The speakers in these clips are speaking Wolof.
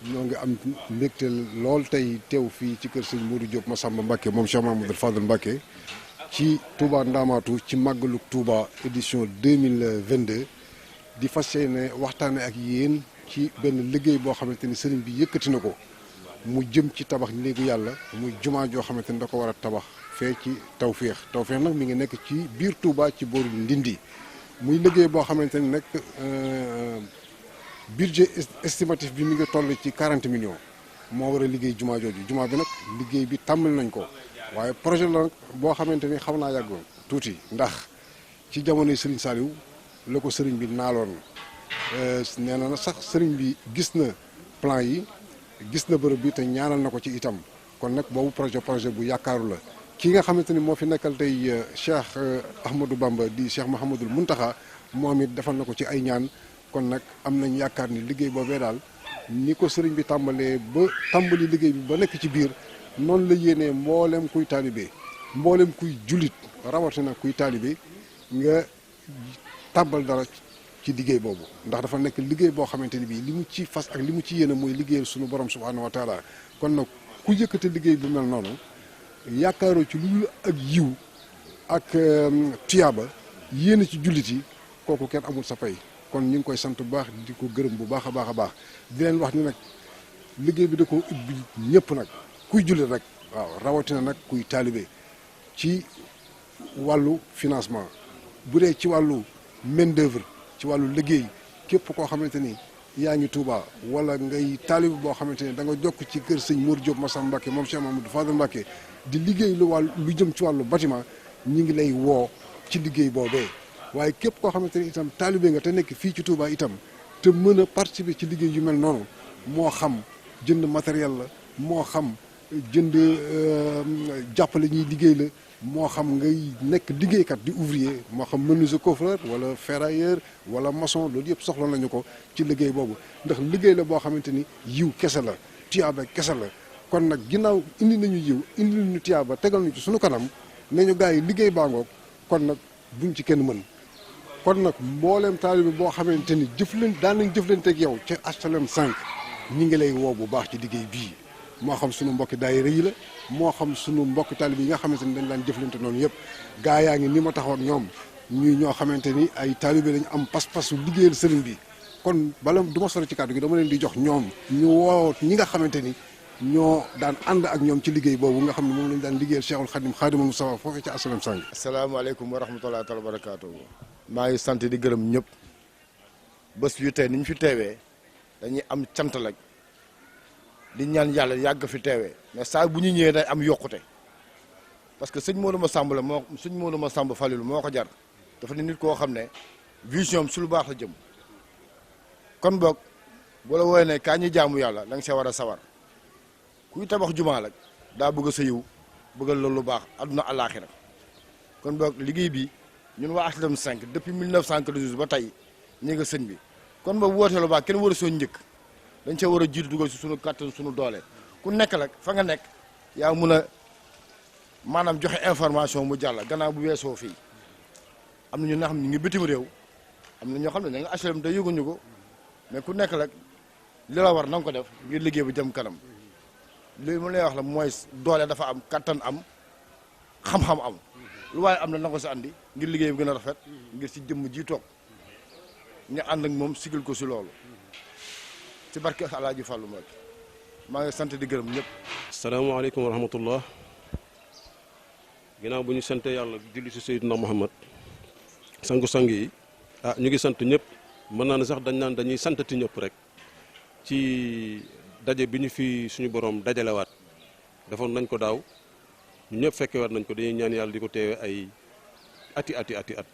ñoo ngi am mbégte lool tey teew fii ci kër sëñ Modou Diop Massamba Mbacké moom Cheikh Mahamadou Fadal Mbacké ci Touba Ndamatou ci màggalu Touba édition 2022 di fas yéene waxtaane ak yéen ci benn liggéey boo xamante ni sëriñ bi yëkkati na ko mu jëm ci tabax néegu yàlla muy jumaa joo xamante ni da ko war a tabax fee ci Tawféex nag mi ngi nekk ci biir Touba ci booru Ndindi muy liggéey boo xamante ni nag budget estimatif bi mi ngi toll ci 40 millions moo war a liggéey jumaa jooju jumaa bi nag liggéey bi tàmbali nañ ko waaye projet la nag boo xamante ni xaw naa yàgg tuuti ndax ci jamonoy Serigne Saliou la ko sëriñ bi naaloon nee na sax sëriñ bi gis na plan yi gis na bërëb bi te ñaanal na ko ci itam kon nag boobu projet bu yaakaaru la ki nga xamante ni moo fi nekkal tey Cheikh Ahmadou Bamba di Cheikh Mouhamadoul Mountakha moom it defal na ko ci ay ñaan kon nag am nañ yaakaar ni liggéey boobee daal ni ko sëriñ bi tàmbalee ba tàmbali liggéey bi ba nekk ci biir noonu la yéenee mboolem kuy taalibe mboolem kuy jullit rawatina kuy taalibe nga tàmbal dara ci liggéey boobu ndax dafa nekk liggéey boo xamante ni bii li mu ci fas ak li mu ci yéene mooy liggéeyal suñu borom subhanahu wa taala kon nag ku yëkkate liggéey bu mel noonu yaakaaroo ci lu ak yiw ak tuyaaba yéene ci jullit yi kooku kenn amul sa pay kon ñu ngi koy sant bu baax di ko gërëm bu baax a baax a baax di leen wax ni nag liggéey bi da ko ubbi ñëpp nag kuy jullit rek waaw rawatina nag kuy taalibe ci wàllu financement bu dee ci wàllu main d'œuvre ci wàllu liggéey képp koo xamante ni yaa ngi Touba wala ngay taalibe boo xamante ni da nga jokk ci kër sëñ Modou Diop Massamba Mbacké moom Cheikh Mahamadou Fadal Mbacké di liggéey lu jëm ci wàllu bâtiment ñi ngi lay woo ci liggéey boobee waaye képp koo xamante ni itam taalibe nga te nekk fii ci Touba itam te mën a participer ci liggéey yu mel noonu moo xam jënd matériel la moo xam jënd jàppale ñuy liggéey la moo xam ngay nekk liggéeykat di ouvrier moo xam menuisier coffreur wala ferrailleur wala maçon loolu yëpp soxla nañu ko ci liggéey boobu ndax liggéey la boo xamante ni yiw kese la tiyaaba kese la kon nag ginnaaw indi nañu yiw indi nañu tiyaaba tegal nañu ci suñu kanam nañu gars yi liggéey baa ngoog kon nag buñ ci kenn mën kon nag mbooleem taalibe boo xamante ni daan nañ jëflanteeg yow ca HLM 5 ñi ngi lay woo bu baax ci liggéey bii moo xam sunu mbokki daayira yi la moo xam sunu mbokki taalibe yi nga xamante ni dañ daan jëflante noonu yëpp gaa yaa ngi ni ma taxaw ak ñoom ñuy ñoo xamante ni ay taalibe lañu am pas-pasu liggéeyal sëriñ bi kon bala du ma sori ci kàddu gi dama leen di jox ñoom ñu woo ñi nga xamante ni ñoo daan ànd ak ñoom ci liggéey boobu nga xam ne moom lañu daan liggéeyal Cheikhul Khadim Khadimul Mustafa foofee ci HLM 5. asalaamaaleykum wa rahmatullahi taala wa barakaatu. maa ngi sant di gërëm ñëpp bés yu tey ni ñu fi teewee dañuy am cant la di ñaan yàlla yàgg fi teewee mais saa bu ñu ñëwee day am yokkute parce que sëñ Modou Massamba la moo sëñ Modou Massamba Falilou moo ko jar dafa ne nit koo xam ne vision am su lu baax la jëm kon boog boo la wooyee ne kaa ñuy jaamu yàlla da nga see war a sawar kuy tabax jumaa la daa bëgg sa yiw bëggal loolu lu baax adduna àllaaxira kon boog liggéey bi ñun waa HLM 5 depuis 1992 ba tey ñu nga sëñ bi kon boog wootee lu baax kenn war a soo njëkk dañ see war a jiitu dugal si sunu kàttan sunu doole ku nekk nag fa nga nekk yaa mun a maanaam joxe information mu jàll gannaaw bu weesoo fii am na ñu nga xam ne ñu ngi bitim réew am na ñoo xam ne ña nga HLM te yëguñu ko mais ku nekk nag li la war na nga ko def ngir liggéey bu jëm kanam li mu lay wax la mooy doole dafa am kattan am xam-xam am lu waaye am na na ko si andi ngir liggéey bi gën a rafet ngir si jëmm ji toog ñu ànd ak moom sigil ko si loolu ci barke Alaaji Fàllu Mbàkke maa ngi sant di gërëm ñëpp. salaamaaleykum wa rahmatullah ginnaaw bu ñu sant yàlla julli si Seydina Muhammad sangu-sang yi ñu ngi sant ñëpp mën naa ne sax dañ naan dañuy santati ñëpp rek ci daje bi ñu fi suñu borom dajalewaat defoon nañ ko daaw ñu ñëpp fekkewaat nañ ko dañuy ñaan yàlla di ko teewe ay ati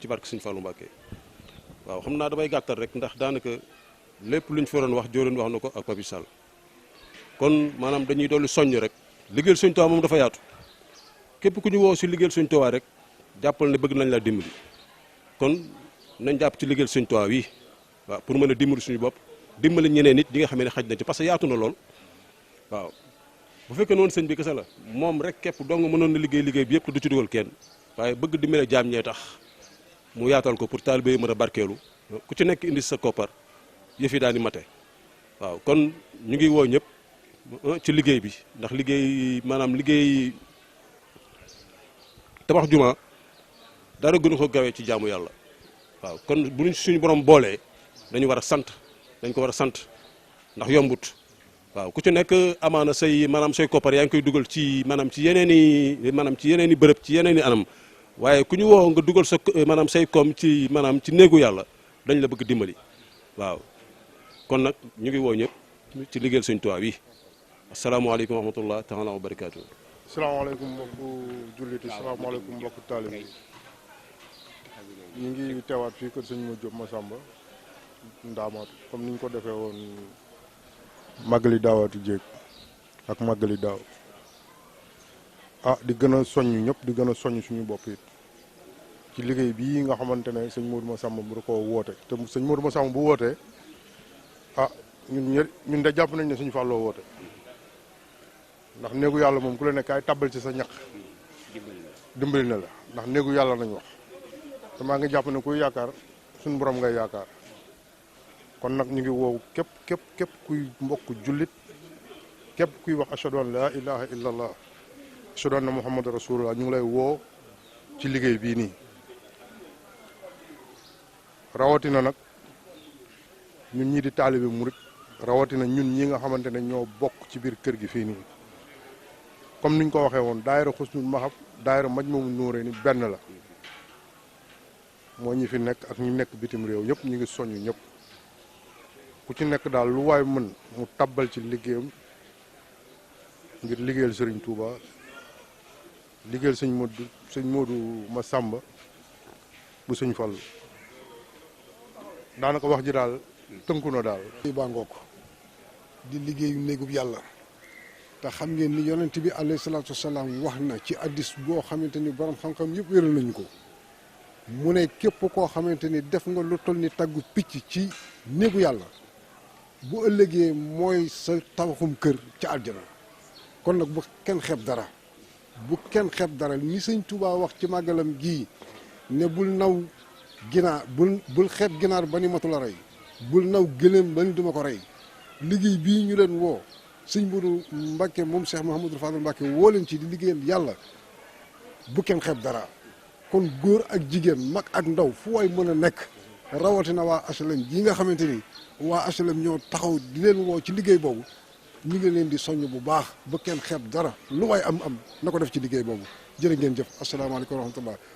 ci barke Sëñ Fàllu Mbàkke waaw xam naa damay gàttal rek ndax daanaka lépp lu ñu fi waroon wax jóoleen wax na ko ak Papi Sall kon maanaam dañuy dolli soññ rek liggéeyal Sëñ Tuubaa moom dafa yaatu képp ku ñu woo si liggéeyal Sëñ Tuubaa rek jàppal ne bëgg nañ la dimbali kon nañ jàpp ci liggéeyal Sëñ Tuubaa wi waaw pour mën a dimbali suñu bopp dimbali ñeneen nit di nga xamee ne xaj nañ ci parce que yaatu na lool waaw bu fekkee noonu sëñ bi kese la moom rek képp dong mënoon na liggéey bi yëpp te du ci dugal kenn waaye bëgg dimbale jaam ñee tax mu yaatal ko pour taalibe yi mën a barkeelu ku ci nekk indi sa koppar yëf yi daal di mate waaw kon ñu ngi woo ñëpp ci liggéey bi ndax liggéey maanaam liggéey tabax juma dara gënu ko gawee ci jaamu yàlla waaw kon bu ñu suñu borom boolee dañu war a sant dañ ko war a sant ndax yombut waaw ku ci nekk amaana say maanaam say koppar yaa ngi koy dugal ci maanaam ci yeneen i bërëb ci yeneen i anam waaye ku ñu woo nga dugal sa maanaam say koom ci maanaam ci néegu yàlla dañ la bëgg dimbali waaw kon nag ñu ngi woo ñëpp ci liggéeyal Sëñ Tuubaa bi asalaamaaleykum wa rahmatullah taala wa barakaatu. salaamaaleykum mbokku julliti salaamaaleykum mbokku taalibe yi ñu ngi teewaat fii kër sëñ Modou Diop Massamba Ndaamaatu comme ni ñu ko defee woon màggali daawaati jéeg ak màggali daaw di gën a soññ ñëpp di gën a soññ suñu bopp it ci liggéey bii nga xamante ne sëñ Modou Massamba bu ko woote te sëñ Modou Massamba bu wootee ñun de jàpp nañ ne suñu fàlloo woote ndax néegu yàlla moom ku la ne kaay tàbbal ci sa ñaq dimbali na la ndax néegu yàlla nañ wax te maa ngi jàpp ne kuy yaakaar suñu borom ngay yaakaar kon nag ñu ngi woow képp kuy mbokk jullit képp kuy wax ashhadu an la ilaha illa allah ashhadu anna muhammadu rasulullah ñu ngi lay woo ci liggéey bii nii rawatina nag ñun ñii di taalibe murit rawatina ñun ñi nga xamante ne ñoo bokk ci biir kër gi fii nii comme niñ ko waxee woon daayira Xusnul Mahab daayira Majmahun Nurayni benn la moo ñi fi nekk ak ñu nekk bitim réew yëpp ñu ngi soññ ñëpp ku ci nekk daal lu waay mën mu tabbal ci liggéeyam ngir liggéeyal Serigne Touba liggéeyal sëñ Modou Massamba bu sëñ Fallu daanaka wax ji daal tënku na daal. baa ngoog di liggéeyu néegub yàlla te xam ngeen ni yonent bi alayhi salaatu wasalaam wax na ci addis boo xamante ni borom xam-xam yëpp wéral nañu ko mu ne képp koo xamante ni def nga lu toll ni taggu picc ci néegu yàlla bu ëllëgee mooy sa tabaxum kër ca àjjana kon nag bu kenn xeeb dara ni sëñ Touba wax ci màggalam gii ne bul naw ginaar bul xeeb ginaar ba ni matu la rey bul naw gëléem ba ni duma ko rey liggéey bii ñu leen woo sëñ Modou Mbacke moom Cheikh Mouhamadou Fadal Mbacke woo leen ci di liggéeyal yàlla bu kenn xeeb dara kon góor ak jigéen mag ak ndaw fu waay mën a nekk rawatina waa HLM ji nga xamante ni waa HLM ñoo taxaw di leen woo ci liggéey boobu ñu ngi leen di soññ bu baax bu kenn xeeb dara lu waay am na ko def ci liggéey boobu jërë ngeen jëf asalaamaaleykum wa rahmatullah